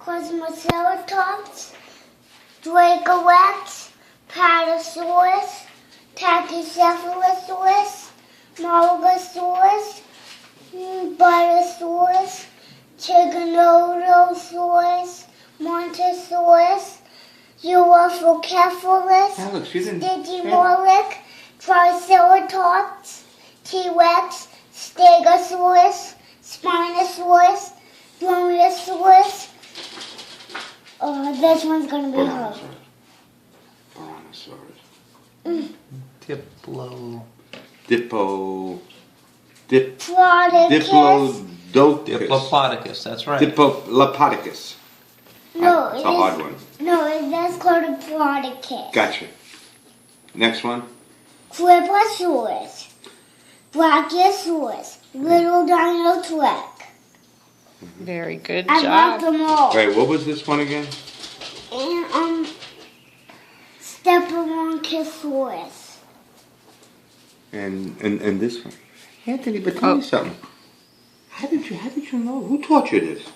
Cosmoceratops, Dracorex, Patasaurus, Tachycephalosaurus, Molgosaurus, Buttosaurus, Tyrannosaurus, Montosaurus, Euophocephalus, Alex, you didn't. Digimorph, Triceratops, T-Rex, Stegosaurus, Spinosaurus, Brontosaurus. This one's gonna be hard. Brontosaurus. Diplodocus. Diplodocus, that's right. Diplopodicus. No, That's a hard one. that's called a Diplodocus. Gotcha. Next one. Cliposaurus, Brachiosaurus, Little Dinosaurus. Very good I got job. them all. Wait, what was this one again? And Stepanonchosaurus. And this one. Anthony, but tell me something. How did you know? Who taught you this?